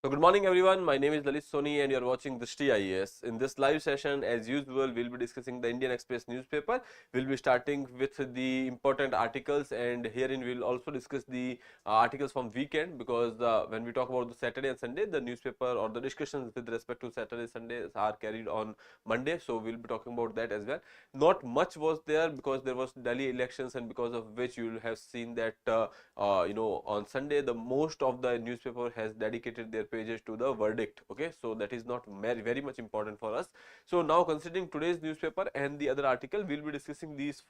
So good morning everyone, my name is Lalit Soni and you are watching Drishti IAS. In this live session, as usual, we'll be discussing the Indian Express newspaper. We'll be starting with the important articles, and herein we'll also discuss the articles from weekend, because when we talk about the Saturday and Sunday, the newspaper or the discussions with respect to Saturday, Sundays are carried on Monday. So we'll be talking about that as well. Not much was there because there was Delhi elections, and because of which you will have seen that on Sunday the most of the newspaper has dedicated their pages to the verdict. Okay, so that is not very much important for us. So now, considering today's newspaper and the other article, we'll be discussing these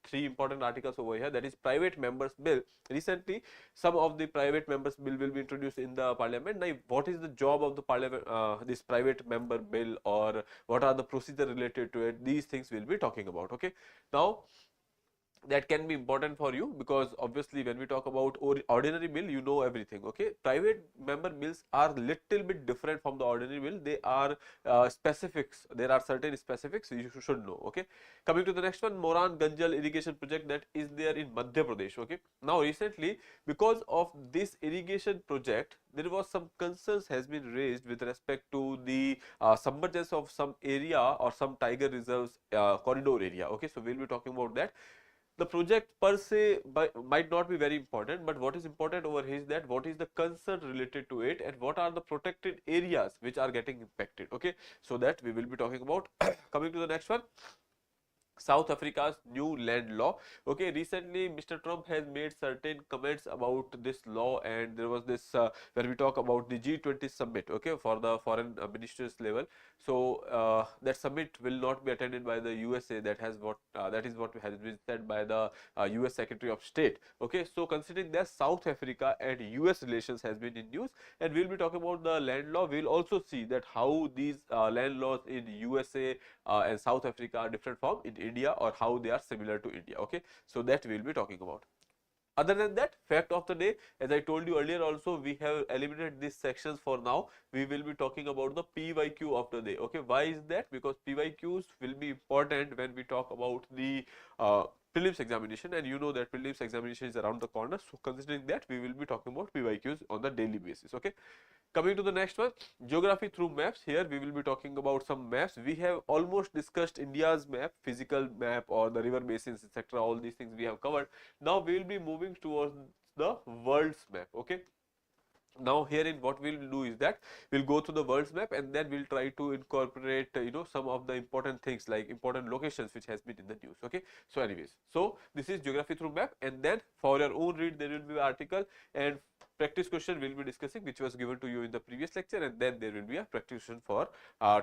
three important articles over here. That is private members bill. Recently some of the private members bill will be introduced in the parliament. Now what is the job of the parliament, this private member bill, or what are the procedure related to it, these things we'll be talking about. Okay, now that can be important for you, because obviously when we talk about ordinary bill, you know everything. Okay, private member bills are little bit different from the ordinary bill. They are specifics. There are certain specifics you should know. Okay, coming to the next one, Moran Ganjal irrigation project that is there in Madhya Pradesh. Okay, now recently because of this irrigation project, there was some concerns has been raised with respect to the submergence of some area or some tiger reserves corridor area. Okay, so we'll be talking about that. The project per se might not be very important, but what is important over here is that what is the concern related to it and what are the protected areas which are getting impacted. Okay, so that we will be talking about. Coming to the next one, South Africa's new land law. Okay, recently Mr. Trump has made certain comments about this law, and there was this when we talk about the G20 summit, okay, for the foreign ministers level. So that summit will not be attended by the USA. That is what has been said by the US Secretary of State. Okay, so considering that South Africa and US relations has been in news, and we will be talking about the land law. We will also see that how these land laws in USA and South Africa are different from in India, or how they are similar to India. Okay, so that we will be talking about. Other than that, fact of the day, as I told you earlier also, we have eliminated these sections for now. We will be talking about the PYQ of the day. Okay, why is that? Because PYQs will be important when we talk about the prelims examination, and you know that prelims examination is around the corner. So considering that, we will be talking about PYQs on the daily basis. Okay, coming to the next one, geography through maps. Here we will be talking about some maps. We have almost discussed India's map, physical map, or the river basins, etc. All these things we have covered. Now we will be moving towards the world's map. Okay, now herein what we will do is that we'll go to the world's map, and then we'll try to incorporate some of the important things, like important locations which has been in the news. Okay, so anyways, so this is geography through map, and then for your own read there will be an article and practice question we'll be discussing, which was given to you in the previous lecture, and then there will be a practice question for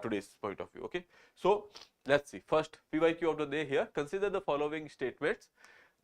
today's point of view. Okay, so let's see. First, PYQ of the day here. Consider the following statements.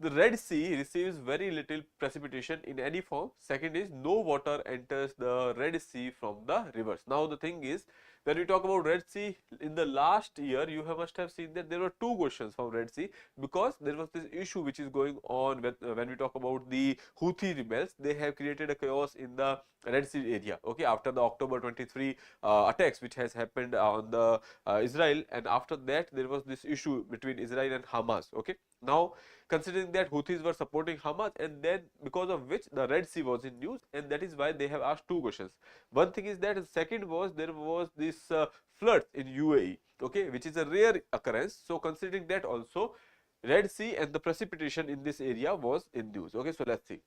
The Red Sea receives very little precipitation in any form. Second is, no water enters the Red Sea from the rivers. Now the thing is, when we talk about Red Sea, in the last year you must have seen that there were two questions from Red Sea, because there was this issue which is going on with, when we talk about the Houthi rebels. They have created a chaos in the Red Sea area. Okay, after the October 23 attacks which has happened on the Israel, and after that there was this issue between Israel and Hamas. Okay, now considering that Houthis were supporting Hamas, and then because of which the Red Sea was in news, and that is why they have asked two questions. One thing is that, and second was there was this floods in UAE, okay, which is a rare occurrence. So considering that also, Red Sea and the precipitation in this area was in news. Okay, so let's see.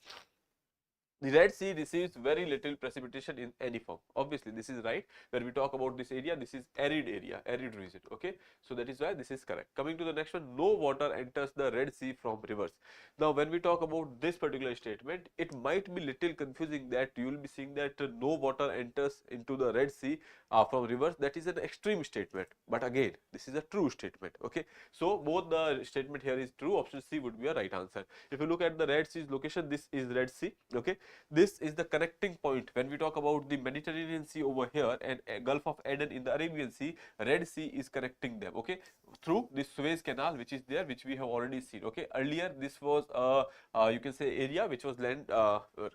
The Red Sea receives very little precipitation in any form. Obviously this is right. When we talk about this area, this is arid area, arid region. Okay, so that is why this is correct. Coming to the next one, no water enters the Red Sea from rivers. Now when we talk about this particular statement, it might be little confusing that you will be seeing that no water enters into the Red Sea from rivers. That is an extreme statement, but again this is a true statement. Okay, so both the statement here is true. Option C would be a right answer. If you look at the Red Sea's location, this is Red Sea. Okay, this is the connecting point. When we talk about the Mediterranean Sea over here and Gulf of Aden in the Arabian Sea, Red Sea is connecting them, okay, through this Suez Canal which is there, which we have already seen. Okay, earlier this was you can say area which was land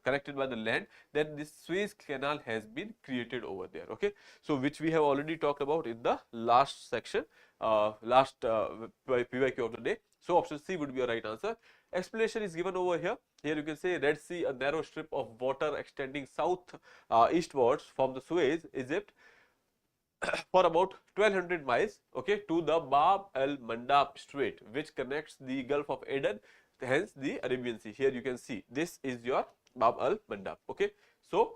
connected by the land, then this Suez Canal has been created over there. Okay, so which we have already talked about in the last section, last PYQ of the day. So option C would be your right answer. Explanation is given over here. Here you can say Red Sea, a narrow strip of water extending south eastwards from the Suez, Egypt, for about 1200 miles, okay, to the Bab el-Mandab Strait, which connects the Gulf of Aden, hence the Arabian Sea. Here you can see this is your Bab el-Mandab, okay. So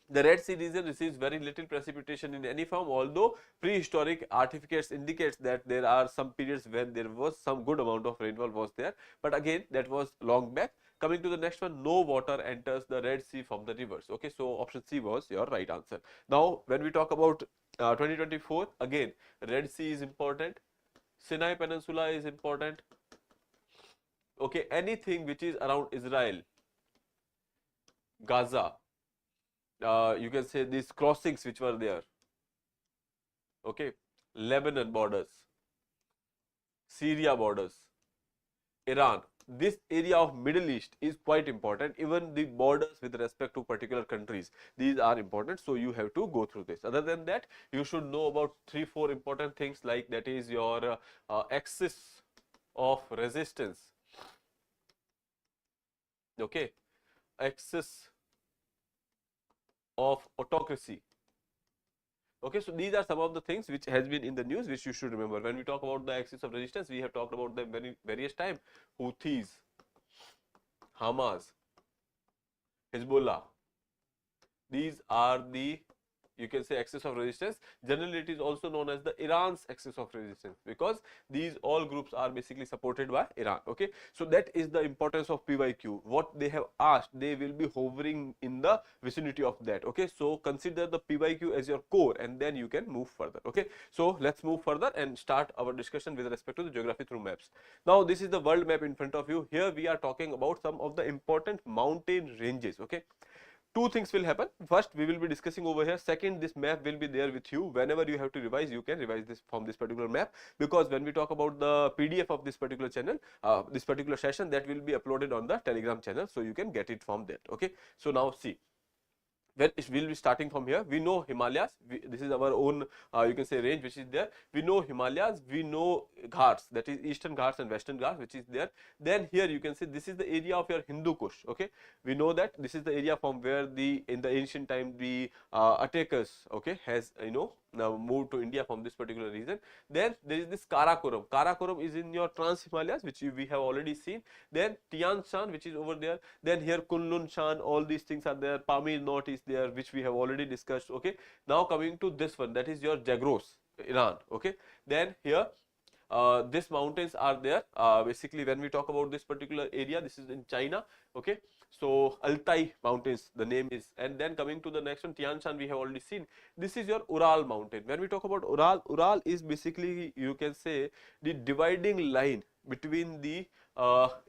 the Red Sea region receives very little precipitation in any form, although prehistoric artifacts indicates that there are some periods when there was some good amount of rainfall was there, but again that was long back. Coming to the next one, no water enters the Red Sea from the rivers, okay. So option C was your right answer. Now when we talk about 2024, again Red Sea is important, Sinai Peninsula is important, okay, anything which is around Israel, Gaza, you can say these crossings which were there, okay, Lebanon borders, Syria borders, Iran, this area of Middle East is quite important. Even the borders with respect to particular countries, these are important, so you have to go through this. Other than that, you should know about 3-4 important things, like that is your axis of resistance, okay, axis of autocracy. Okay, so these are some of the things which has been in the news which you should remember. When we talk about the axis of resistance, we have talked about them various times. Houthis, Hamas, Hezbollah. These are the, you can say, axis of resistance. Generally, it is also known as the Iran's axis of resistance, because these all groups are basically supported by Iran. Okay, so that is the importance of PYQ. What they have asked, they will be hovering in the vicinity of that. Okay, so consider the PYQ as your core, and then you can move further. Okay, so let's move further and start our discussion with respect to the geography through maps. Now, this is the world map in front of you. Here we are talking about some of the important mountain ranges. Okay. Two things will happen. First, we will be discussing over here. Second, this map will be there with you. Whenever you have to revise, you can revise this from this particular map, because when we talk about the PDF of this particular channel, this particular session, that will be uploaded on the Telegram channel, so you can get it from that. Okay. So now see, where it will be starting from here. We know Himalayas, this is our own you can say range which is there. We know Himalayas, we know Ghats, that is Eastern Ghats and Western Ghats, which is there. Then here you can see this is the area of your Hindu Kush. Okay, we know that this is the area from where the in the ancient time the attackers, okay, has now moved to India from this particular region. Then there is this Karakoram. Karakoram is in your Trans Himalayas, which we have already seen. Then Tian Shan, which is over there. Then here Kunlun Shan, all these things are there. Pamir Knot is there, which we have already discussed. Okay. Now coming to this one, that is your Zagros, Iran. Okay. Then here these mountains are there. Basically, when we talk about this particular area, this is in China. Okay. So Altai mountains, the name is. And then coming to the next one, Tian Shan, we have already seen. This is your Ural mountain. When we talk about Ural, Ural is basically, you can say, the dividing line between the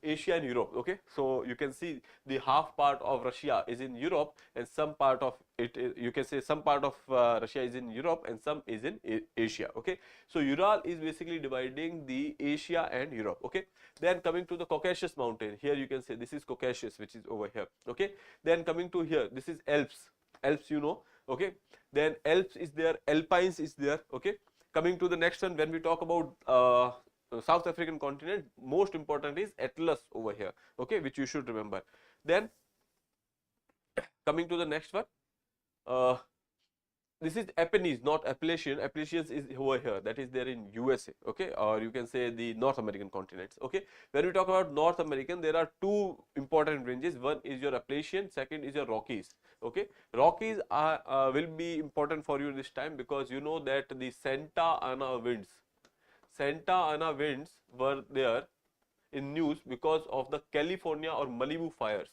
Asia and Europe. Okay, so you can see the half part of Russia is in Europe, and some part of it is, you can say, some part of Russia is in Europe and some is in Asia. Okay, so Ural is basically dividing the Asia and Europe. Okay, then coming to the Caucasus mountain, here you can say this is Caucasus, which is over here. Okay, then coming to here, this is Alps. Alps, you know. Okay, then Alps is there, Alpines is there. Okay, coming to the next one, when we talk about South African continent, most important is Atlas over here. Okay, which you should remember. Then coming to the next one, this is Apennines, not Appalachian. Appalachians is over here, that is there in USA. Okay, or you can say the North American continents. Okay, when we talk about North American, there are two important ranges. One is your Appalachian, second is your Rockies. Okay, Rockies are will be important for you this time, because you know that the Santa Ana winds were there in news because of the California or Malibu fires.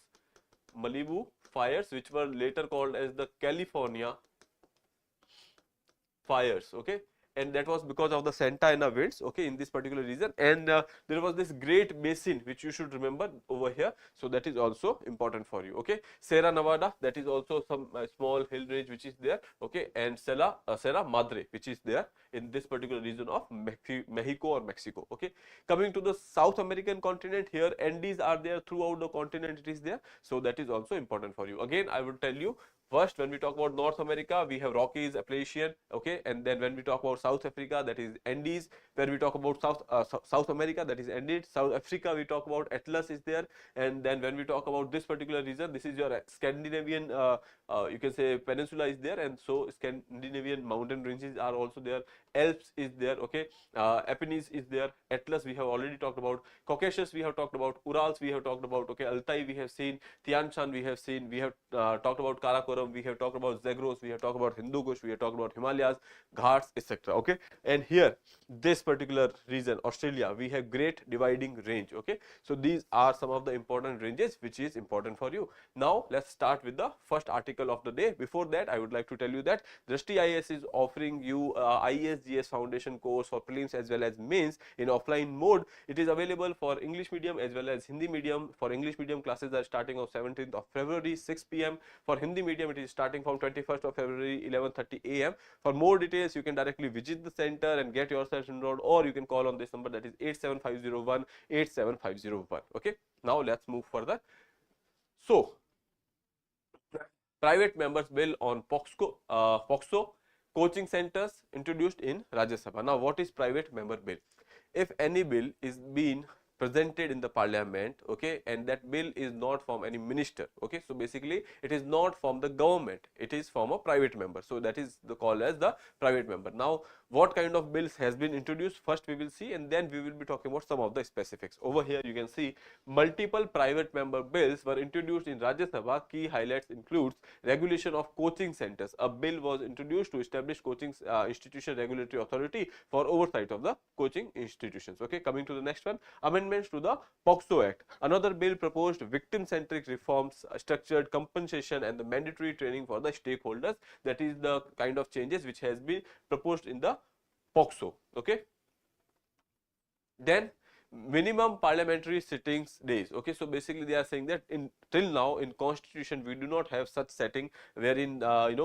Malibu fires, which were later called as the California fires. Okay, and that was because of the Santa Ana winds. Okay, in this particular region, and there was this Great Basin, which you should remember over here. So that is also important for you. Okay, Sierra Nevada, that is also some small hill range which is there. Okay, and Sierra Madre, which is there in this particular region of Mexico or Mexico. Okay, coming to the South American continent, here Andes are there throughout the continent. It is there, so that is also important for you. Again, I will tell you, First, when we talk about North America, we have Rockies, Appalachian, okay, and then when we talk about South Africa, that is Andes. When we talk about South America, that is Andes. South Africa, we talk about Atlas is there, and then when we talk about this particular region, this is your Scandinavian, you can say peninsula is there, and so Scandinavian mountain ranges are also there. Alps is there, okay, Apennines is there, Atlas we have already talked about, Caucasus we have talked about, Urals we have talked about, okay, Altai we have seen, Tian Shan we have seen, we have talked about Karakoram, we have talked about Zagros, we have talked about Hindu Kush, we have talked about Himalayas, Ghats, etc. Okay, and here this particular region, Australia, we have Great Dividing Range. Okay, so these are some of the important ranges which is important for you. Now let's start with the first article of the day. Before that, I would like to tell you that Drishti IAS is offering you IAS foundation course for prelims as well as mains in offline mode. It is available for English medium as well as Hindi medium. For English medium, classes are starting on 17th of February 6 p.m. For Hindi medium, it is starting from 21st of February 11:30 a.m. For more details, you can directly visit the center and get yourself enrolled, or you can call on this number, that is 87501 87501. Okay, now let's move further. So private members bill on POXO coaching centers introduced in Rajya Sabha. Now, what is private member bill? If any bill is being presented in the parliament, okay, and that bill is not from any minister, okay, so basically it is not from the government, it is from a private member, so that is the call as the private member. Now, what kind of bills has been introduced, first we will see, and then we will be talking about some of the specifics. Over here you can see multiple private member bills were introduced in Rajya Sabha. Key highlights includes regulation of coaching centers. A bill was introduced to establish coaching institution regulatory authority for oversight of the coaching institutions. Okay, coming to the next one, amendments to the POXO Act. Another bill proposed victim-centric reforms, structured compensation, and the mandatory training for the stakeholders. That is the kind of changes which has been proposed in the POXO. Okay. Then minimum parliamentary sittings days. Okay, so basically they are saying that till now in constitution we do not have such setting wherein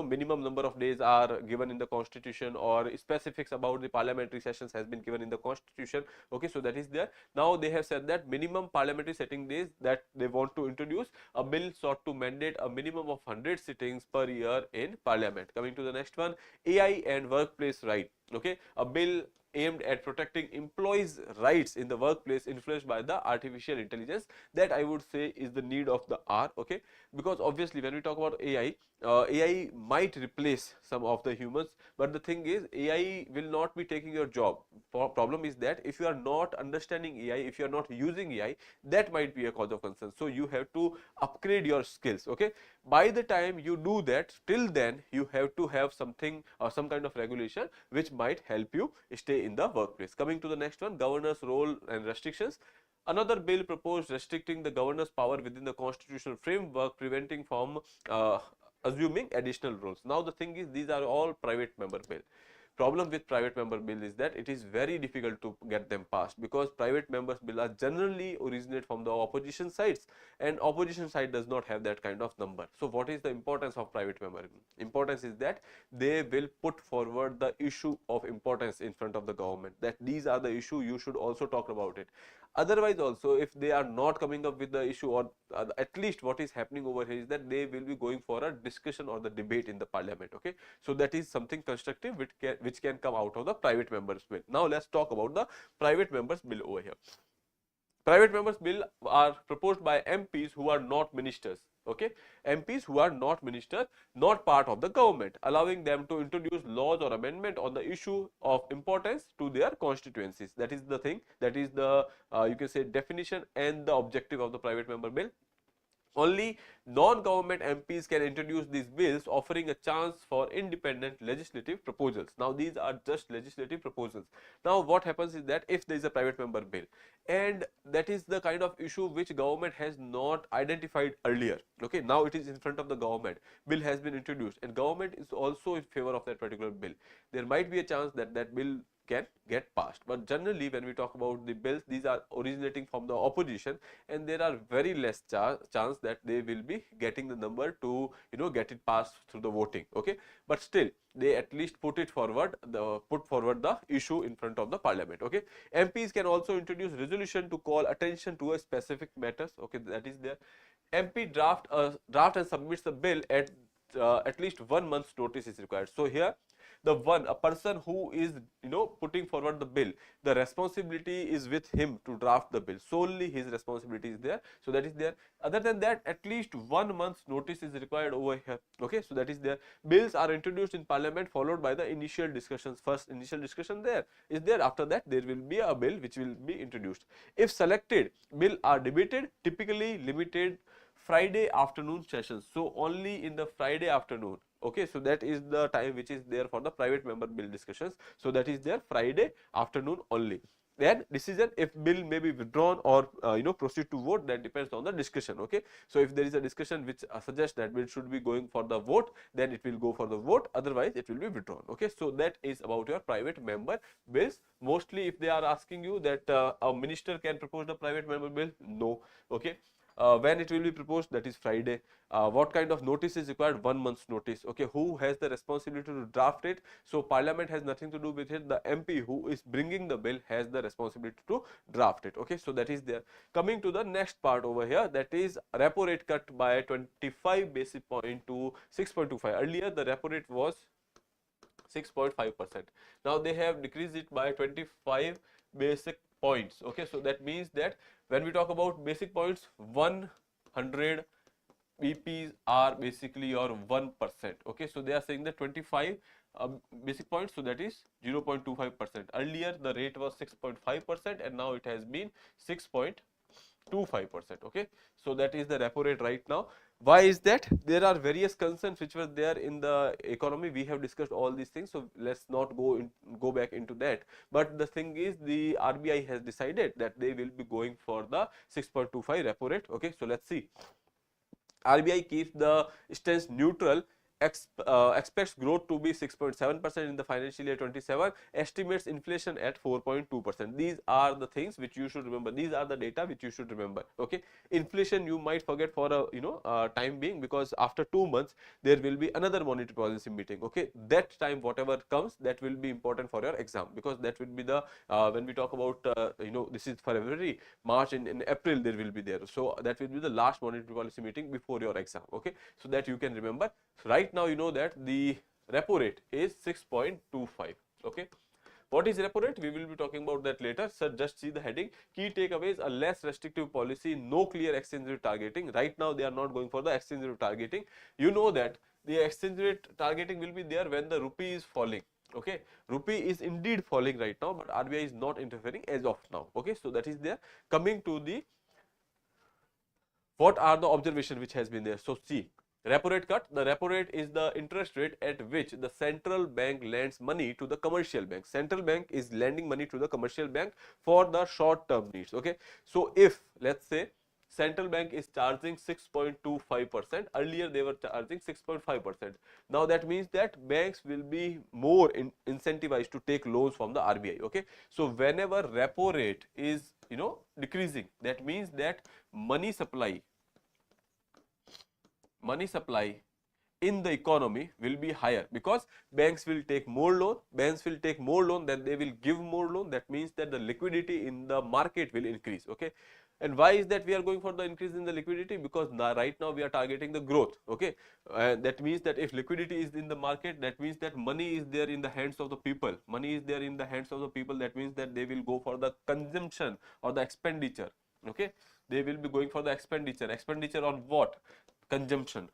minimum number of days are given in the constitution, or specifics about the parliamentary sessions has been given in the constitution. Okay, so that is there. Now they have said that minimum parliamentary sitting days that they want to introduce. A bill sought to mandate a minimum of 100 sittings per year in parliament. Coming to the next one, AI and workplace right. Okay, a bill aimed at protecting employees' rights in the workplace influenced by the artificial intelligence. That I would say is the need of the hour. Okay, because obviously when we talk about AI, AI might replace some of the humans, but the thing is AI will not be taking your job. Problem is that if you are not understanding AI, if you are not using AI, that might be a cause of concern. So you have to upgrade your skills. Okay, by the time you do that, till then you have to have something or some kind of regulation which might help you stay in the workplace. Coming to the next one, governor's role and restrictions. Another bill proposed restricting the governor's power within the constitutional framework, preventing from assuming additional roles. Now the thing is, these are all private member bill. Problem with private member bill is that it is very difficult to get them passed, because private members bill are generally originate from the opposition sides, and opposition side does not have that kind of number. So what is the importance of private member bill? Importance is that they will put forward the issue of importance in front of the government, that these are the issue, you should also talk about it. Otherwise also, if they are not coming up with the issue, or at least what is happening over here is that they will be going for a discussion or the debate in the parliament. Okay, so that is something constructive which can come out of the private members bill. Now let's talk about the private members bill over here. Private members bill are proposed by MPs who are not ministers. Okay, MPs who are not ministers, not part of the government, allowing them to introduce laws or amendment on the issue of importance to their constituencies. That is the thing, that is the you can say definition and the objective of the private member bill. Only non-government MPs can introduce these bills, offering a chance for independent legislative proposals. Now these are just legislative proposals. Now what happens is that if there is a private member bill, and that is the kind of issue which government has not identified earlier, okay, now it is in front of the government, bill has been introduced, and government is also in favor of that particular bill, there might be a chance that that bill can get passed. But generally when we talk about the bills, these are originating from the opposition, and there are very less chance that they will be getting the number to get it passed through the voting. Okay, but still they at least put forward the issue in front of the parliament. Okay, MPs can also introduce resolution to call attention to a specific matters. Okay, that is there. MP draft and submits the bill at at least 1 month's notice is required. So here a person who is putting forward the bill, the responsibility is with him to draft the bill. Solely his responsibility is there. So that is there. Other than that, at least 1 month's notice is required over here. Okay, so that is there. Bills are introduced in parliament followed by the initial discussions. First initial discussion there is there. After that there will be a bill which will be introduced. If selected, bill are debated, typically limited Friday afternoon sessions. So only in the Friday afternoon. Okay, so that is the time which is there for the private member bill discussions. So that is there Friday afternoon only. Then decision if bill may be withdrawn or proceed to vote, that depends on the discussion. Okay, so if there is a discussion which suggests that bill should be going for the vote, then it will go for the vote, otherwise it will be withdrawn. Okay, so that is about your private member bills. Mostly if they are asking you that a minister can propose the private member bill, no. Okay, when it will be proposed, that is Friday. What kind of notice is required? 1 month's notice. Okay, who has the responsibility to draft it? So parliament has nothing to do with it. The MP who is bringing the bill has the responsibility to draft it. Okay, so that is there. Coming to the next part over here, that is repo rate cut by 25 basis point to 6.25. Earlier the repo rate was 6.5%. Now they have decreased it by 25 basic points. Okay, so that means that when we talk about basic points, 100 BPs are basically your 1%. Okay, so they are saying that 25 basic points, so that is 0.25%. Earlier the rate was 6.5% and now it has been 6.25%. Okay, so that is the repo rate right now. Why is that? There are various concerns which were there in the economy. We have discussed all these things, so let's not go back into that. But the thing is, the RBI has decided that they will be going for the 6.25 repo rate. Okay, so let's see. RBI keeps the stance neutral, expects growth to be 6.7% in the financial year 27, estimates inflation at 4.2%. These are the things which you should remember. These are the data which you should remember. Okay, inflation you might forget for a time being, because after 2 months there will be another monetary policy meeting. Okay, that time whatever comes, that will be important for your exam, because that will be the when we talk about this is for February, March, and in April there will be there. So that will be the last monetary policy meeting before your exam. Okay, so that you can remember. So right now you know that the repo rate is 6.25. Okay, what is repo rate? We will be talking about that later. Sir, just see the heading. Key takeaways: a less restrictive policy, no clear exchange rate targeting. Right now they are not going for the exchange rate targeting. You know that the exchange rate targeting will be there when the rupee is falling. Okay, rupee is indeed falling right now, but RBI is not interfering as of now. Okay, so that is there. Coming to the what are the observation which has been there? So see, repo rate cut. The repo rate is the interest rate at which the central bank lends money to the commercial bank. Central bank is lending money to the commercial bank for the short term needs. Okay, so if let's say central bank is charging 6.25%, earlier they were charging 6.5%. now that means that banks will be more incentivized to take loans from the RBI. Okay, so whenever repo rate is decreasing, that means that money supply in the economy will be higher, because banks will take more loan. Then they will give more loan. That means that the liquidity in the market will increase. Okay, and why is that we are going for the increase in the liquidity? Because right now we are targeting the growth. Okay, that means that if liquidity is in the market, that means that money is there in the hands of the people. That means that they will go for the consumption or the expenditure. Okay, they will be going for the expenditure on what? Consumption.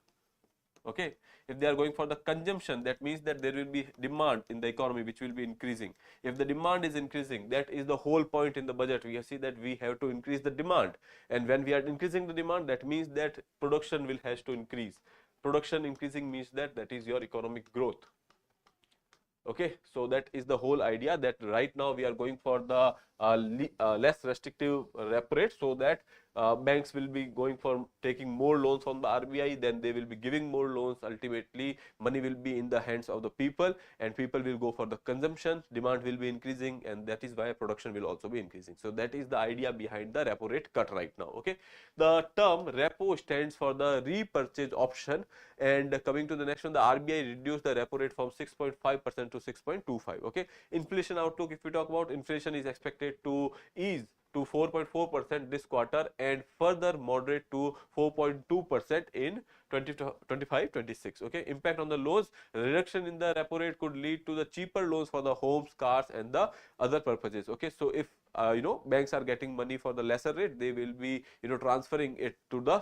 Okay, if they are going for the consumption, that means that there will be demand in the economy which will be increasing. If the demand is increasing, that is the whole point in the budget. We see that we have to increase the demand, and when we are increasing the demand, that means that production has to increase. Production increasing means that is your economic growth. Okay, so that is the whole idea, that right now we are going for the less restrictive repo rate, so that banks will be going for taking more loans from the RBI, then they will be giving more loans. Ultimately money will be in the hands of the people, and people will go for the consumption, demand will be increasing, and that is why production will also be increasing. So that is the idea behind the repo rate cut right now. Okay, the term repo stands for the repurchase option. And coming to the next one, the RBI reduced the repo rate from 6.5% to 6.25. okay, inflation outlook, if we talk about, inflation is expected to ease to 4.4% this quarter and further moderate to 4.2% in 2025-26. Okay, impact on the loans: reduction in the repo rate could lead to the cheaper loans for the homes, cars, and the other purposes. Okay, so if banks are getting money for the lesser rate, they will be transferring it to the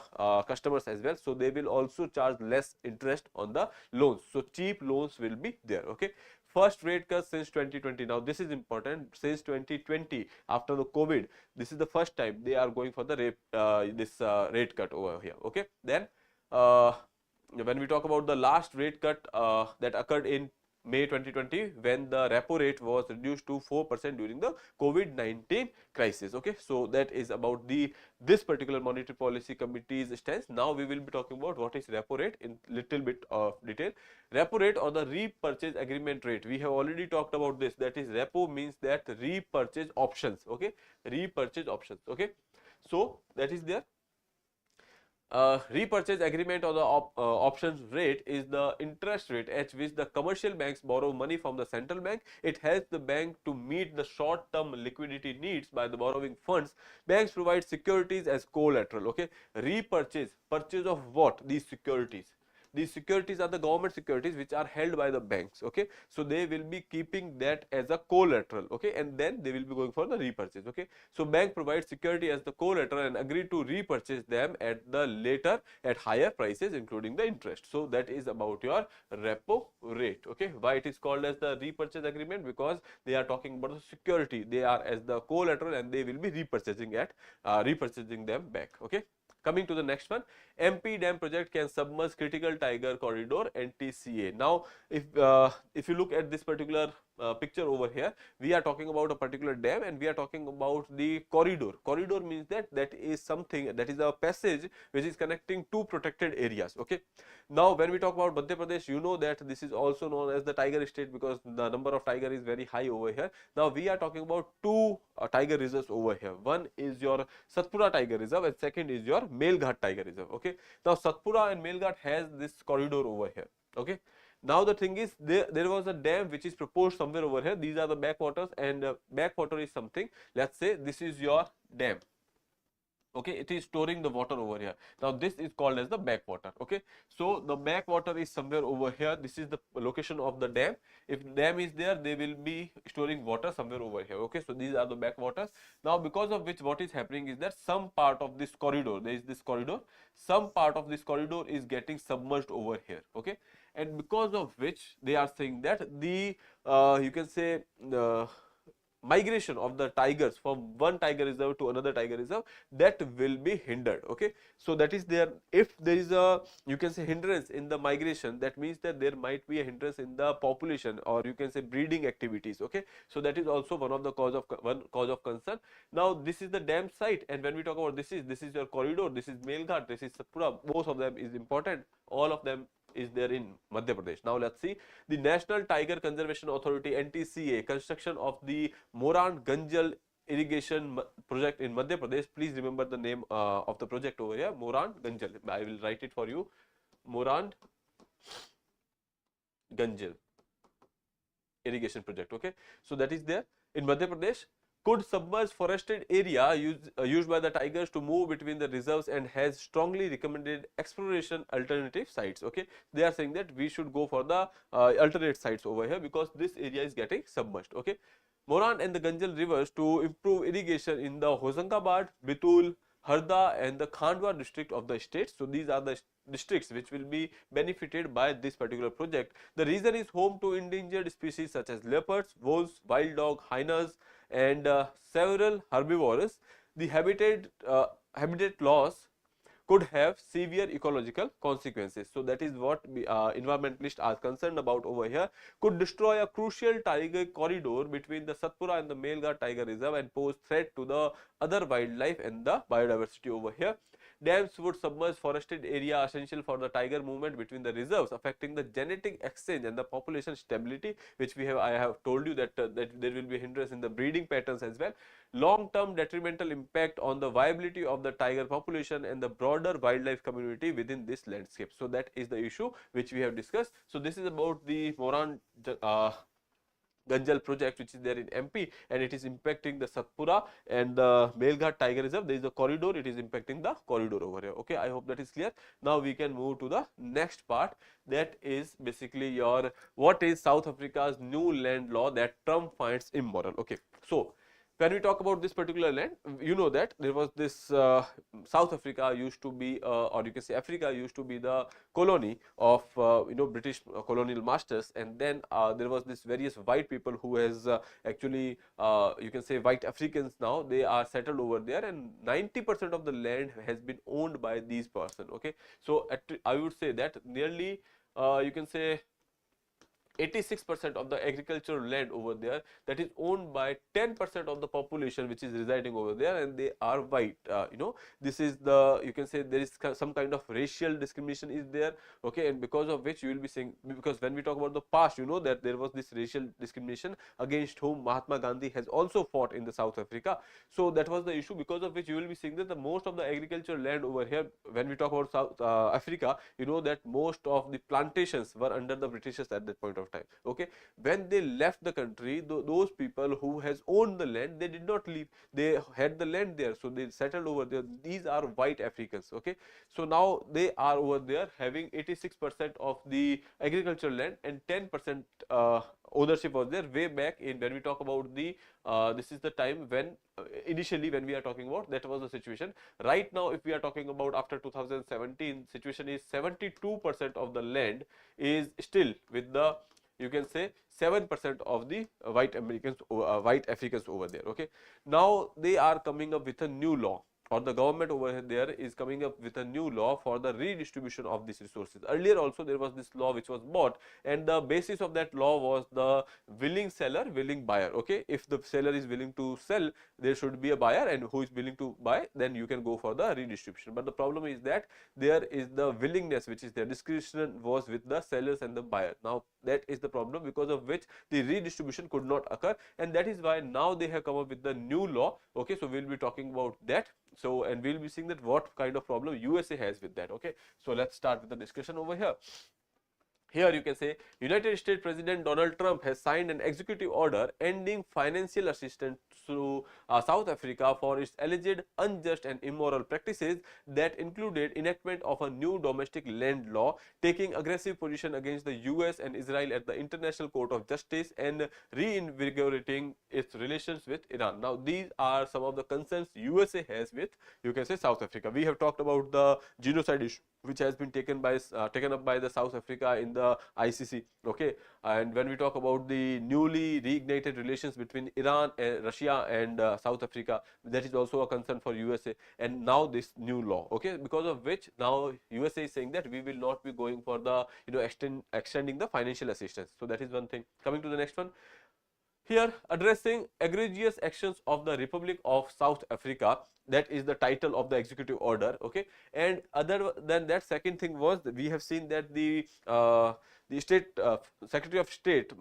customers as well, so they will also charge less interest on the loans, so cheap loans will be there. Okay, first rate cut since 2020. Now this is important. Since 2020, after the COVID, this is the first time they are going for the rate cut over here. Okay, then when we talk about the last rate cut that occurred in May 2020, when the repo rate was reduced to 4% during the COVID-19 crisis. Okay, so that is about this particular monetary policy committee's stance. Now we will be talking about what is repo rate in little bit of detail. Repo rate or the repurchase agreement rate, we have already talked about this. That is, repo means that repurchase options. Okay, repurchase options. Okay, so that is there. Repurchase agreement or the options rate is the interest rate at which the commercial banks borrow money from the central bank. It helps the bank to meet the short-term liquidity needs by the borrowing funds. Banks provide securities as collateral. Okay, purchase of what? These securities. These securities are the government securities which are held by the banks. Okay, so they will be keeping that as a collateral. Okay, and then they will be going for the repurchase. Okay, so bank provides security as the collateral and agree to repurchase them at the later at higher prices, including the interest. So that is about your repo rate. Okay, why it is called as the repurchase agreement? Because they are talking about the security. They are as the collateral and they will be repurchasing them back. Okay. Coming to the next one, MP dam project can submerge critical tiger corridor NTCA. Now, if you look at this particular picture over here, we are talking about a particular dam and we are talking about the corridor. Corridor means that is something, that is a passage which is connecting two protected areas. Okay. Now, when we talk about Madhya Pradesh, you know that this is also known as the tiger state because the number of tiger is very high over here. Now, we are talking about two tiger reserves over here. One is your Satpura Tiger Reserve and second is your Melghat Tiger Reserve. Okay. Now, Satpura and Melghat has this corridor over here. Okay. Now, the thing is, there was a dam which is proposed somewhere over here. These are the backwaters, and backwater is something. Let's say this is your dam. Okay, it is storing the water over here. Now this is called as the backwater. Okay, so the backwater is somewhere over here. This is the location of the dam. If dam is there, they will be storing water somewhere over here. Okay, so these are the backwaters. Now, because of which what is happening is that some part of this corridor, there is this corridor, some part of this corridor is getting submerged over here. Okay, and because of which they are saying that the you can say the migration of the tigers from one tiger reserve to another tiger reserve, that will be hindered. Okay, so that is there. If there is a, you can say, hindrance in the migration, that means that there might be a hindrance in the population, or you can say breeding activities. Okay, so that is also one of the cause of concern. Now this is the dam site, and when we talk about this is your corridor, this is Melghat, this is Satpura, both of them is important, all of them is there in Madhya Pradesh. Now let's see the National Tiger Conservation Authority NTCA construction of the Moran Ganjal irrigation project in Madhya Pradesh. Please remember the name of the project over here, Moran Ganjal. I will write it for you, Moran Ganjal irrigation project. Okay, so that is there in Madhya Pradesh. Could submerge forested area used by the tigers to move between the reserves and has strongly recommended exploration alternative sites. Okay, they are saying that we should go for the alternate sites over here because this area is getting submerged. Okay, Moran and the Ganjal rivers to improve irrigation in the Hosangabad, Bitul, Harda and the Khandwa district of the state. So these are the districts which will be benefited by this particular project. The region is home to endangered species such as leopards, wolves, wild dog, hyenas and several herbivores. The habitat loss could have severe ecological consequences. So that is what environmentalists are concerned about over here. Could destroy a crucial tiger corridor between the Satpura and the Melghat Tiger Reserve and pose threat to the other wildlife and the biodiversity over here. Dams would submerge forested area essential for the tiger movement between the reserves, affecting the genetic exchange and the population stability, which I have told you that that there will be hindrance in the breeding patterns as well. Long-term detrimental impact on the viability of the tiger population and the broader wildlife community within this landscape. So that is the issue which we have discussed. So this is about the Moran Ganjal project, which is there in MP, and it is impacting the Satpura and the Melghat Tiger Reserve. There is a corridor, it is impacting the corridor over here. Okay, I hope that is clear. Now we can move to the next part, that is basically your what is South Africa's new land law that Trump finds immoral. Okay, so when we talk about this particular land, you know that there was this South Africa used to be, or you can say Africa used to be the colony of British colonial masters, and then there was this various white people who has actually you can say white Africans. Now they are settled over there, and 90% of the land has been owned by these person. Okay, so I would say that nearly you can say 86% of the agricultural land over there, that is owned by 10% of the population which is residing over there, and they are white. This is the, you can say there is some kind of racial discrimination is there. Okay, and because of which you will be saying, because when we talk about the past, you know that there was this racial discrimination against whom Mahatma Gandhi has also fought in the South Africa. So that was the issue, because of which you will be seeing that the most of the agricultural land over here, when we talk about South Africa, you know that most of the plantations were under the Britishers at that point of time. Okay, when they left the country, those people who has owned the land, they did not leave, they had the land there, so they settled over there. These are white Africans. Okay, so now they are over there having 86% of the agricultural land, and 10% ownership was there way back in, when we talk about the this is the time when initially when we are talking about, that was the situation. Right now if we are talking about after 2017, situation is 72% of the land is still with the, you can say 7% of the white Americans, white Africans over there. Okay, now they are coming up with a new law, or the government over there is coming up with a new law for the redistribution of these resources. Earlier also there was this law which was bought, and the basis of that law was the willing seller, willing buyer. Okay, if the seller is willing to sell, there should be a buyer, and who is willing to buy, then you can go for the redistribution. But the problem is that there is the willingness which is there, discretion was with the sellers and the buyer. Now that is the problem, because of which the redistribution could not occur, and that is why now they have come up with the new law. Okay, so we will be talking about that. So, and we will be seeing that what kind of problem USA has with that. Okay, so let's start with the discussion over here. Here you can say United States President Donald Trump has signed an executive order ending financial assistance to South Africa for its alleged unjust and immoral practices that included enactment of a new domestic land law, taking aggressive position against the US and Israel at the International Court of Justice, and reinvigorating its relations with Iran. Now these are some of the concerns USA has with, you can say, South Africa. We have talked about the genocide issue which has been taken up by the South Africa in the ICC. Okay, and when we talk about the newly reignited relations between Iran and Russia and South Africa, that is also a concern for USA. And now this new law, okay, because of which now USA is saying that we will not be going for the, extending the financial assistance. So that is one thing. Coming to the next one. Here, addressing egregious actions of the Republic of South Africa, that is the title of the executive order. Okay, and other than that, second thing was that we have seen that the state Secretary of State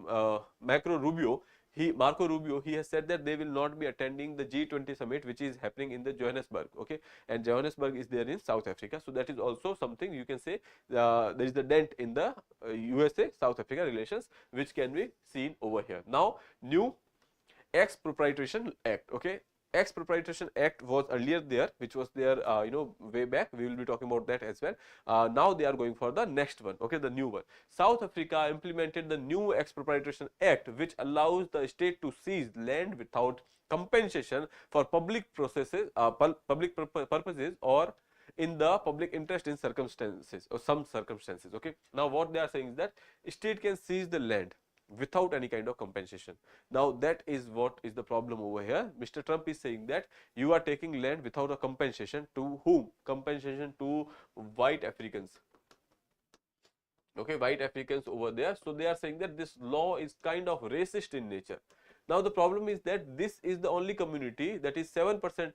Marco Rubio, he has said that they will not be attending the G20 summit which is happening in the Johannesburg. Okay, and Johannesburg is there in South Africa, so that is also something, you can say there is the dent in the USA South Africa relations which can be seen over here. Now new Expropriation Act. Okay, Expropriation Act was earlier there, which was there way back. We will be talking about that as well. Now they are going for the next one. Okay, the new one. South Africa implemented the new Expropriation Act, which allows the state to seize land without compensation for public processes, public purposes, or in the public interest in circumstances, or some circumstances. Okay, now what they are saying is that state can seize the land without any kind of compensation. Now that is what is the problem over here. Mr. Trump is saying that you are taking land without a compensation. To whom? Compensation to white Africans. Okay, white Africans over there. So they are saying that this law is kind of racist in nature. Now the problem is that this is the only community that is 7%.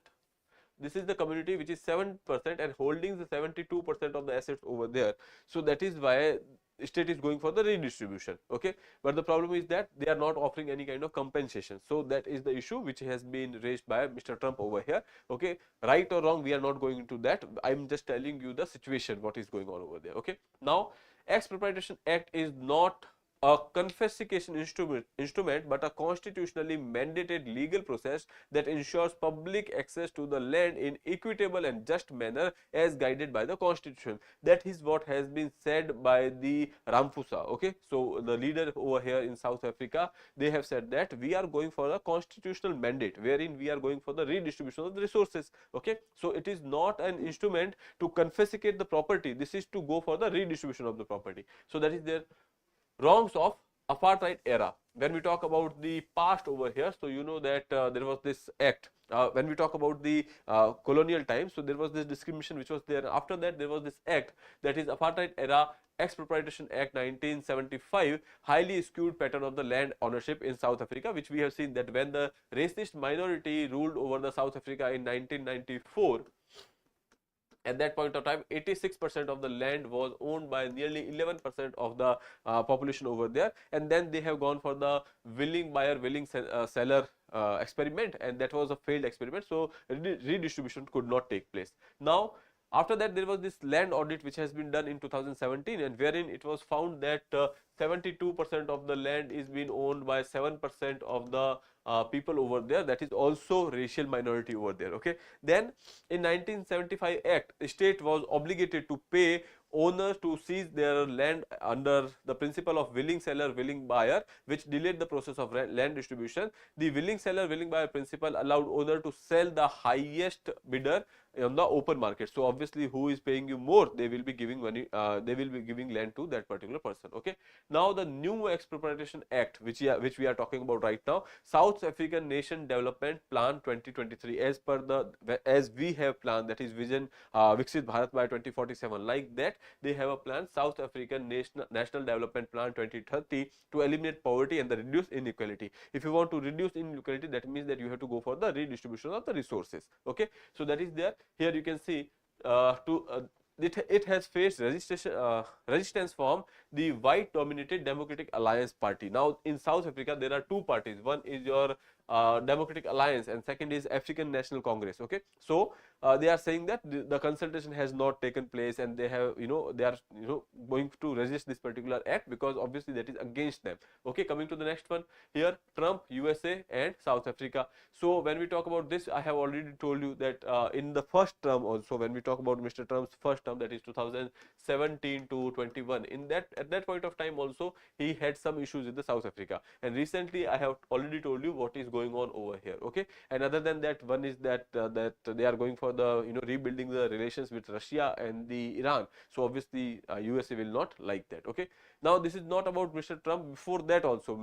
This is the community which is 7% and holding the 72% of the assets over there. So that is why state is going for the redistribution. Okay, but the problem is that they are not offering any kind of compensation. So that is the issue which has been raised by Mr. Trump over here. Okay, right or wrong, we are not going into that. I am just telling you the situation what is going on over there. Okay, now Expropriation Act is not a confiscation instrument but a constitutionally mandated legal process that ensures public access to the land in equitable and just manner as guided by the constitution. That is what has been said by the Ramaphosa. Okay, so the leader over here in South Africa, they have said that we are going for a constitutional mandate wherein we are going for the redistribution of the resources. Okay, so it is not an instrument to confiscate the property, this is to go for the redistribution of the property. So that is their wrongs of apartheid era. When we talk about the past over here, so you know that there was this act. When we talk about the colonial times, so there was this discrimination which was there. After that, there was this act, that is apartheid era Expropriation Act 1975, highly skewed pattern of the land ownership in South Africa, which we have seen that when the racist minority ruled over the South Africa in 1994, at that point of time 86% of the land was owned by nearly 11% of the population over there, and then they have gone for the willing buyer willing seller experiment, and that was a failed experiment, so redistribution could not take place. Now after that, there was this land audit which has been done in 2017, and wherein it was found that 72% of the land is being owned by 7% of the people over there, that is also racial minority over there. Okay, then in 1975 Act, the state was obligated to pay owners to seize their land under the principle of willing seller willing buyer, which delayed the process of land distribution. The willing seller willing buyer principle allowed owner to sell the highest bidder on the open market. So obviously who is paying you more, they will be giving money, they will be giving land to that particular person. Okay, now the new Expropriation Act which we are talking about right now, South African Nation Development Plan 2023, as we have planned, that is vision Viksit Bharat by 2047, like that they have a plan, South African National Development Plan 2030, to eliminate poverty and the reduce inequality. If you want to reduce inequality, that means that you have to go for the redistribution of the resources. Okay, so that is there. Here you can see it has faced resistance from the white dominated Democratic Alliance Party. Now in South Africa there are two parties, one is your Democratic Alliance and second is African National Congress. Okay, so they are saying that the consultation has not taken place, and they have they are going to resist this particular act because obviously that is against them. Okay, coming to the next one, here Trump, USA and South Africa. So when we talk about this, I have already told you that in the first term also, when we talk about Mr. Trump's first term, that is 2017 to 21, at that point of time also he had some issues with the South Africa, and recently I have already told you what is going on over here. Okay, and other than that, one is that they are going for the rebuilding the relations with Russia and the Iran. So obviously USA will not like that. Okay, now this is not about Mr. Trump. Before that also,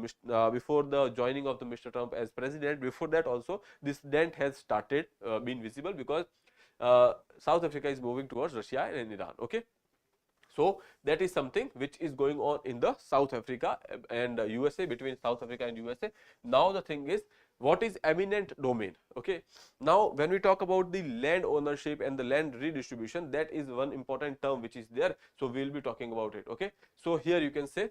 before the joining of the Mr. Trump as president, before that also this dent has started being visible, because South Africa is moving towards Russia and Iran. Okay, so that is something which is going on in the South Africa and USA, between South Africa and USA. Now the thing is, what is eminent domain? Okay, now when we talk about the land ownership and the land redistribution, that is one important term which is there, so we will be talking about it. Okay, so here you can say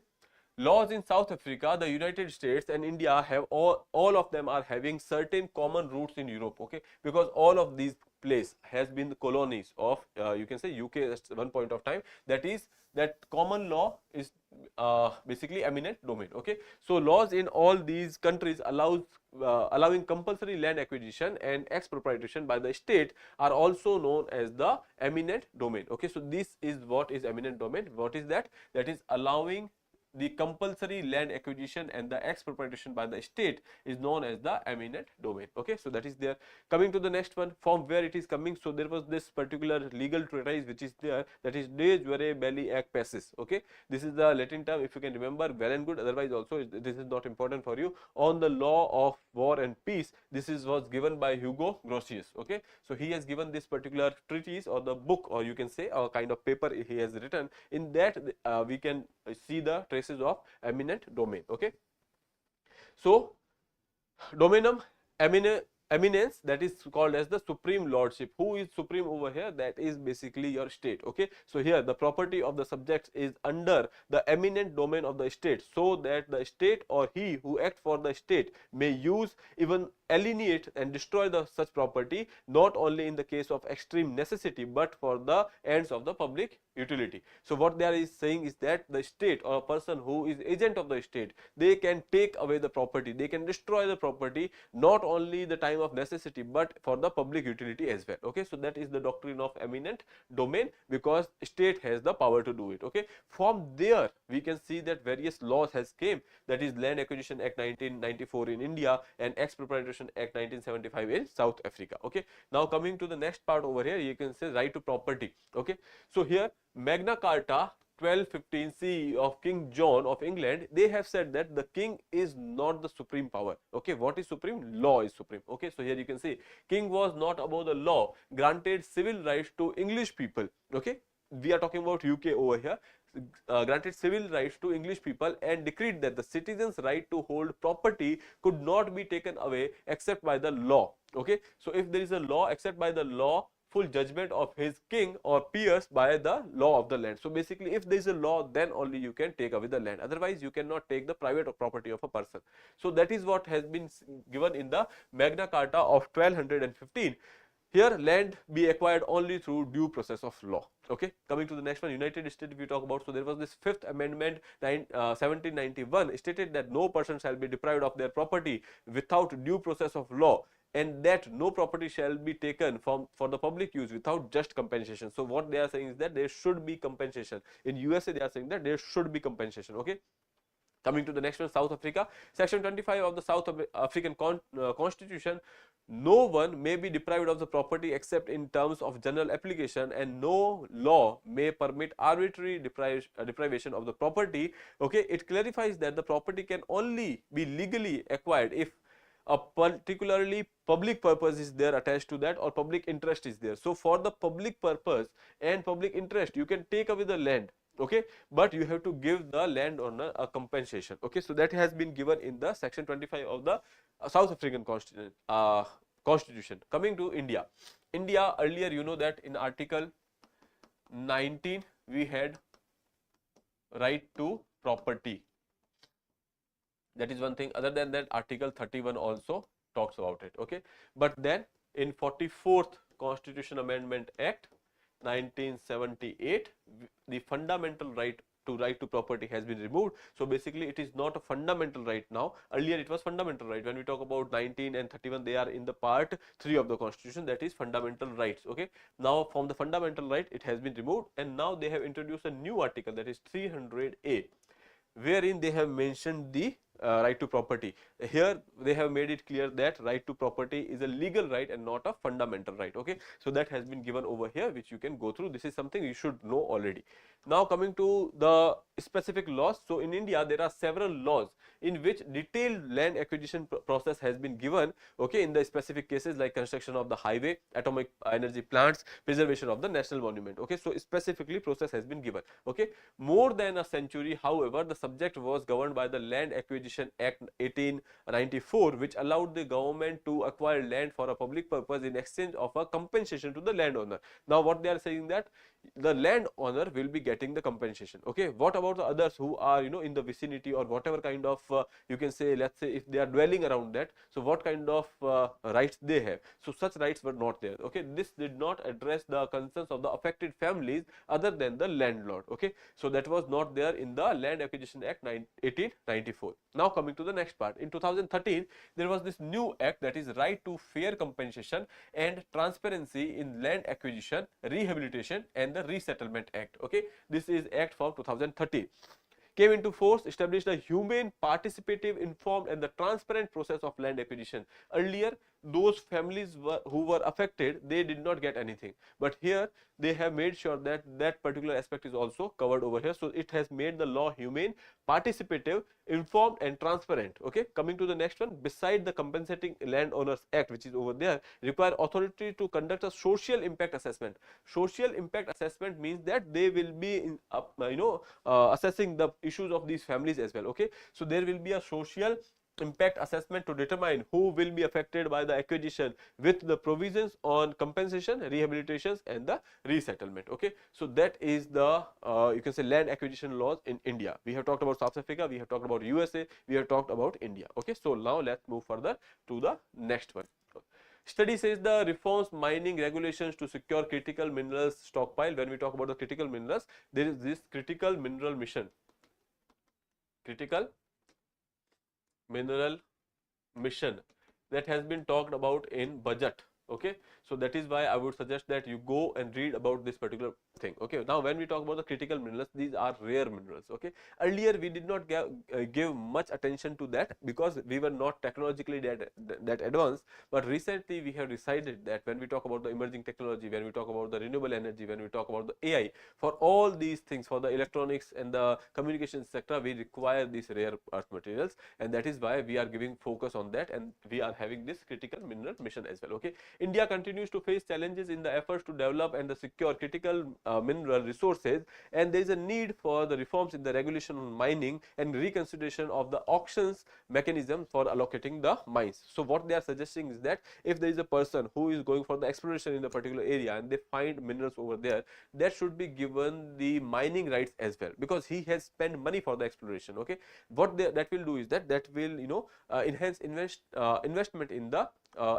laws in South Africa, the United States and India have all of them are having certain common roots in Europe. Okay, because all of these place has been the colonies of you can say UK at one point of time. That is, that common law is basically eminent domain. Okay, so laws in all these countries allowing compulsory land acquisition and expropriation by the state are also known as the eminent domain. Okay, so this is what is eminent domain. What is that? That is allowing the compulsory land acquisition and the expropriation by the state is known as the eminent domain. Okay, so that is there. Coming to the next one, from where it is coming. So there was this particular legal treatise which is there, that is De Jure Belli Ac Pacis. Okay, this is the Latin term, if you can remember, well and good. Otherwise also this is not important for you. On the law of war and peace, this was given by Hugo Grotius. Okay, so he has given this particular treatise or the book, or you can say a kind of paper he has written. In that we can see the traces of eminent domain. Okay, so domainum eminence, that is called as the supreme lordship. Who is supreme over here? That is basically your state. Okay, so here the property of the subjects is under the eminent domain of the state, so that the state or he who acts for the state may use even alienate and destroy the such property, not only in the case of extreme necessity but for the ends of the public utility. So what they are saying is that the state or a person who is agent of the state, they can take away the property, they can destroy the property, not only the time of necessity but for the public utility as well. Okay, so that is the doctrine of eminent domain, because state has the power to do it. Okay, from there we can see that various laws has came, that is Land Acquisition Act 1994 in India and Expropriation Act 1975 in South Africa. Okay, now coming to the next part over here, you can say right to property. Okay, so here Magna Carta 1215 CE of King John of England, they have said that the king is not the supreme power. Okay, what is supreme? Law is supreme. Okay, so here you can see king was not above the law, granted civil rights to English people. Okay, we are talking about UK over here. Granted civil rights to English people and decreed that the citizens' right to hold property could not be taken away except by the law. Okay, so if there is a law, except by the law, full judgment of his king or peers by the law of the land. So basically if there is a law, then only you can take away the land, otherwise you cannot take the private property of a person. So that is what has been given in the Magna Carta of 1215. Here land be acquired only through due process of law. Okay, coming to the next one, United States, if we talk about, so there was this 5th Amendment 1791 stated that no person shall be deprived of their property without due process of law, and that no property shall be taken for the public use without just compensation. So what they are saying is that there should be compensation. In USA they are saying that there should be compensation. Okay, coming to the next one, South Africa, section 25 of the South African Constitution, no one may be deprived of the property except in terms of general application, and no law may permit arbitrary deprivation of the property. Okay, it clarifies that the property can only be legally acquired if a particularly public purpose is there attached to that, or public interest is there. So for the public purpose and public interest, you can take away the land. Okay, but you have to give the landowner a compensation. Okay, so that has been given in the section 25 of the South African Constitution. Coming to India, earlier you know that in article 19 we had right to property. That is one thing. Other than that, article 31 also talks about it. Okay, but then in 44th Constitution Amendment Act 1978, the fundamental right to property has been removed. So basically it is not a fundamental right now. Earlier it was fundamental right. When we talk about 19 and 31, they are in the part 3 of the Constitution, that is fundamental rights. Okay, now from the fundamental right it has been removed, and now they have introduced a new article, that is 300A, wherein they have mentioned the right to property. Here they have made it clear that right to property is a legal right and not a fundamental right. Okay, so that has been given over here, which you can go through. This is something you should know already. Now coming to the specific laws. So in India there are several laws in which detailed land acquisition process has been given. Okay, in the specific cases like construction of the highway, atomic energy plants, preservation of the national monument. Okay, so specifically process has been given. Okay, more than a century, however, the subject was governed by the Land Acquisition Act 1894, which allowed the government to acquire land for a public purpose in exchange of a compensation to the landowner. Now what they are saying that the landowner will be getting the compensation. Okay, what about the others who are in the vicinity, or whatever kind of you can say, let's say if they are dwelling around that, so what kind of rights they have? So such rights were not there. Okay, this did not address the concerns of the affected families other than the landlord. Okay, so that was not there in the Land Acquisition Act 1894. Now coming to the next part, in 2013 there was this new act, that is right to fair compensation and transparency in land acquisition, rehabilitation and the Resettlement Act. Okay, this is Act from 2013. Came into force, established a humane, participative, informed and the transparent process of land acquisition. Earlier those families who were affected, they did not get anything, but here they have made sure that that particular aspect is also covered over here. So it has made the law humane, participative, informed and transparent. Okay, coming to the next one, beside the Compensating Landowners Act, which is over there, require authority to conduct a social impact assessment. Social impact assessment means that they will be assessing the issues of these families as well. Okay, so there will be a social impact assessment to determine who will be affected by the acquisition with the provisions on compensation, rehabilitations and the resettlement. Okay, so that is the you can say land acquisition laws in India. We have talked about South Africa, we have talked about USA, we have talked about India. Okay, so now let's move further to the next one. Study says the reforms mining regulations to secure critical minerals stockpile. When we talk about the critical minerals, there is this critical mineral mission. Critical mineral mission that has been talked about in budget. Okay, so that is why I would suggest that you go and read about this particular thing. Okay, now when we talk about the critical minerals, these are rare minerals. Okay, earlier we did not give much attention to that because we were not technologically that advanced, but recently we have decided that when we talk about the emerging technology, when we talk about the renewable energy, when we talk about the AI, for all these things, for the electronics and the communication sector, we require these rare earth materials, and that is why we are giving focus on that, and we are having this critical mineral mission as well. Okay, India continues to face challenges in the efforts to develop and secure critical mineral resources, and there is a need for the reforms in the regulation on mining and reconsideration of the auctions mechanism for allocating the mines. So what they are suggesting is that if there is a person who is going for the exploration in a particular area and they find minerals over there, that should be given the mining rights as well, because he has spent money for the exploration. Okay, what that will do is that will enhance investment in the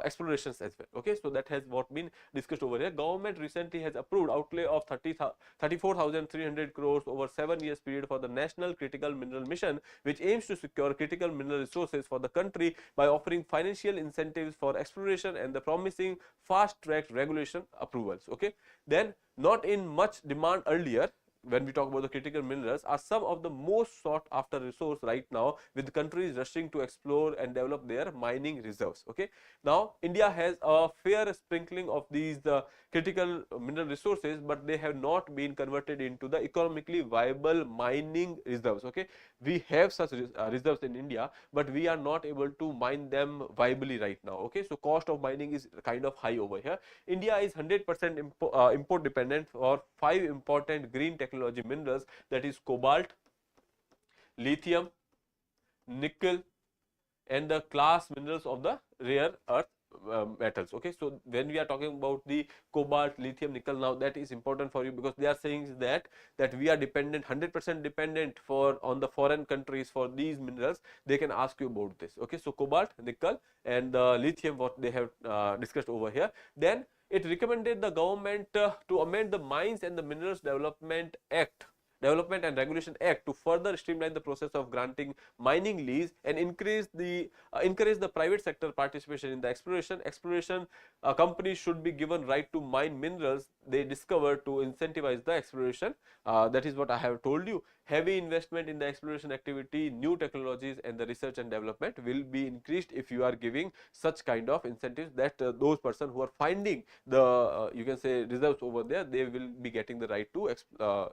explorations as well. Okay, so that has what been discussed over here. Government recently has approved outlay of 34,300 crores over 7 years period for the National Critical Mineral Mission, which aims to secure critical mineral resources for the country by offering financial incentives for exploration and the promising fast track regulation approvals. Okay, then not in much demand earlier, when we talk about the critical minerals, are some of the most sought after resource right now, with countries rushing to explore and develop their mining reserves. Okay, now India has a fair sprinkling of these critical mineral resources, but they have not been converted into the economically viable mining reserves. Okay, we have such reserves in India, but we are not able to mine them viably right now. Okay, so cost of mining is kind of high over here. India is 100% import dependent for 5 important green technology minerals, that is cobalt, lithium, nickel and the class minerals of the rare earth metals. Okay, so when we are talking about the cobalt, lithium, nickel, now that is important for you, because they are saying that we are dependent, 100% dependent on the foreign countries for these minerals. They can ask you about this. Okay, so cobalt, nickel and the lithium, what they have discussed over here. Then it recommended the government to amend the Mines and the Minerals Development and Regulation Act to further streamline the process of granting mining lease and encourage the private sector participation in the exploration. Companies should be given right to mine minerals they discover to incentivize the exploration. That is what I have told you. Heavy investment in the exploration activity, new technologies and the research and development will be increased if you are giving such kind of incentives, that those persons who are finding the you can say reserves over there, they will be getting the right to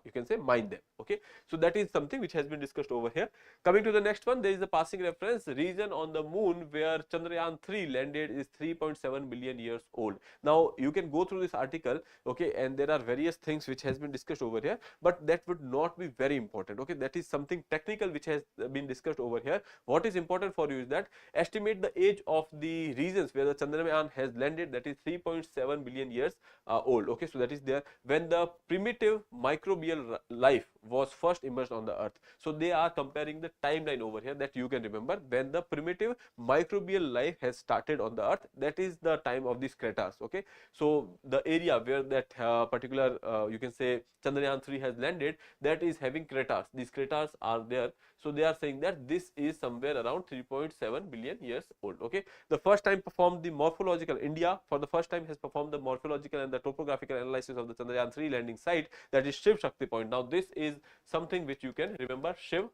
you can say mine them. Okay, so that is something which has been discussed over here. Coming to the next one, there is a passing reference. Region on the moon where Chandrayaan 3 landed is 3.7 billion years old. Now you can go through this article, okay, and there are various things which has been discussed over here, but that would not be very important. Okay, that is something technical which has been discussed over here. What is important for you is that estimate the age of the regions where the Chandrayaan has landed, that is 3.7 billion years old. Okay, so that is there when the primitive microbial life was first emerged on the earth. So they are comparing the timeline over here, that you can remember when the primitive microbial life has started on the earth, that is the time of these craters. Okay, so the area where that particular you can say Chandrayaan 3 has landed, that is having craters. These craters are there, so they are saying that this is somewhere around 3.7 billion years old. Okay, the first time performed the morphological, India for the first time has performed the morphological and the topographical analysis of the Chandrayaan 3 landing site, that is Shiv Shakti Point. Now this is something which you can remember, Shiv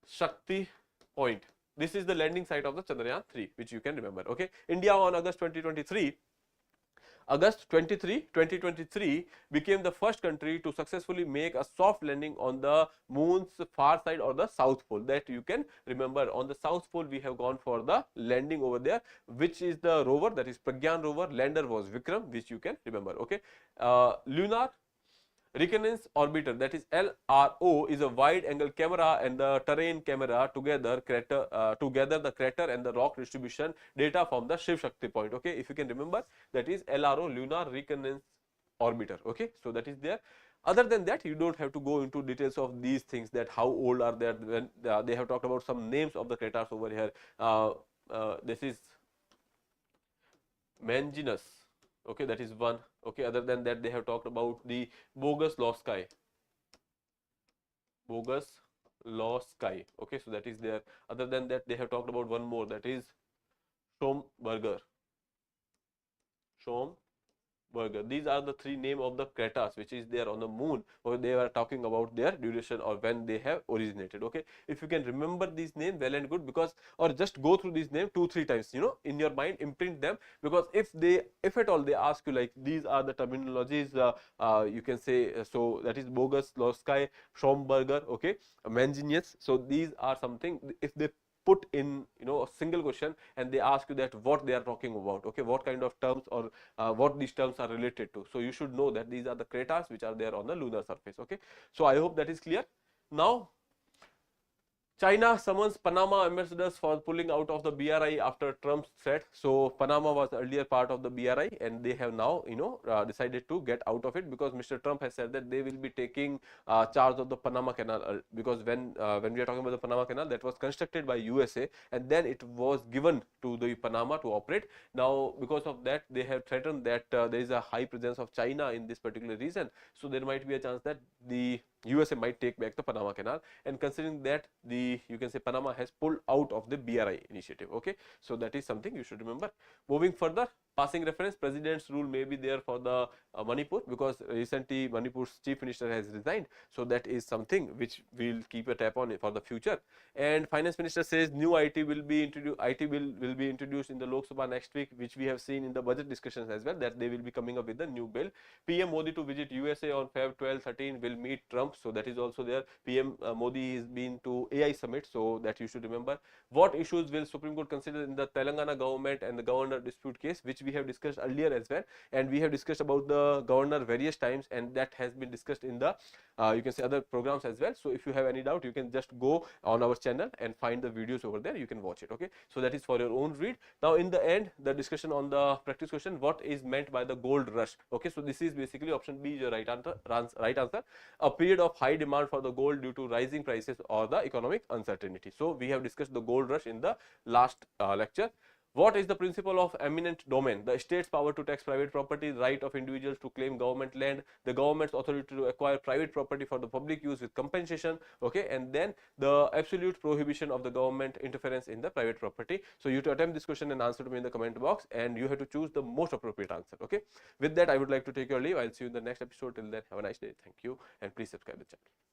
Shakti Point. This is the landing site of the Chandrayaan 3, which you can remember. Okay, India on August 23, 2023 became the first country to successfully make a soft landing on the moon's far side or the south pole. That you can remember, on the south pole we have gone for the landing over there, which is the rover, that is Pragyan rover. Lander was Vikram, which you can remember. Okay, lunar Reconnaissance orbiter, that is LRO, is a wide angle camera and the terrain camera together the crater and the rock distribution data from the Shiv Shakti point. Okay, if you can remember, that is LRO, lunar reconnaissance orbiter. Okay, so that is there. Other than that, you don't have to go into details of these things, that how old are they. When they have talked about some names of the craters over here. This is Manginus. Okay, that is one. Okay, other than that, they have talked about the bogus law sky. Bogus law sky. Okay, so that is there. Other than that, they have talked about one more, that is Schomburger. These are the three names of the craters which is there on the moon, or they were talking about their duration or when they have originated. Okay, if you can remember these names, well and good, because, or just go through these names 2-3 times, you know, in your mind, imprint them, because if at all they ask you like these are the terminologies, you can say, so that is bogus, Losky, Schomburger, okay, Manzinius. So these are something, if they put in, you know, a single question and they ask you that what they are talking about, okay, what kind of terms or what these terms are related to, so you should know that these are the craters which are there on the lunar surface. Okay, so I hope that is clear. Now, China summons Panama ambassadors for pulling out of the BRI after Trump's threat. So Panama was earlier part of the BRI, and they have now, you know, decided to get out of it, because Mr. Trump has said that they will be taking charge of the Panama Canal, because when we are talking about the Panama Canal, that was constructed by USA and then it was given to the Panama to operate. Now, because of that, they have threatened that there is a high presence of China in this particular region, so there might be a chance that the USA might take back the Panama Canal, and considering that you can say Panama has pulled out of the BRI initiative. Okay, so that is something you should remember. Moving further, passing reference, president's rule may be there for the Manipur, because recently Manipur's chief minister has resigned, so that is something which we will keep a tap on for the future. And finance minister says new IT bill will be introduced in the Lok Sabha next week, which we have seen in the budget discussions as well, that they will be coming up with the new bill. PM Modi to visit USA on Feb 12-13 will meet Trump, so that is also there. PM Modi has been to AI summit, so that you should remember. What issues will Supreme Court consider in the Telangana government and the governor dispute case, which we have discussed earlier as well, and we have discussed about the governor various times, and that has been discussed in the you can say other programs as well. So if you have any doubt, you can just go on our channel and find the videos over there, you can watch it. Okay, so that is for your own read. Now in the end, the discussion on the practice question, what is meant by the gold rush? Okay, so this is basically option B is your right answer. A period of high demand for the gold due to rising prices or the economic uncertainty. So we have discussed the gold rush in the last lecture. What is the principle of eminent domain? The state's power to tax private property, right of individuals to claim government land, the government's authority to acquire private property for the public use with compensation, okay, and then the absolute prohibition of the government interference in the private property. So you have to attempt this question and answer to me in the comment box, and you have to choose the most appropriate answer. Okay, with that, I would like to take your leave. I'll see you in the next episode. Till then, have a nice day. Thank you, and please subscribe the channel.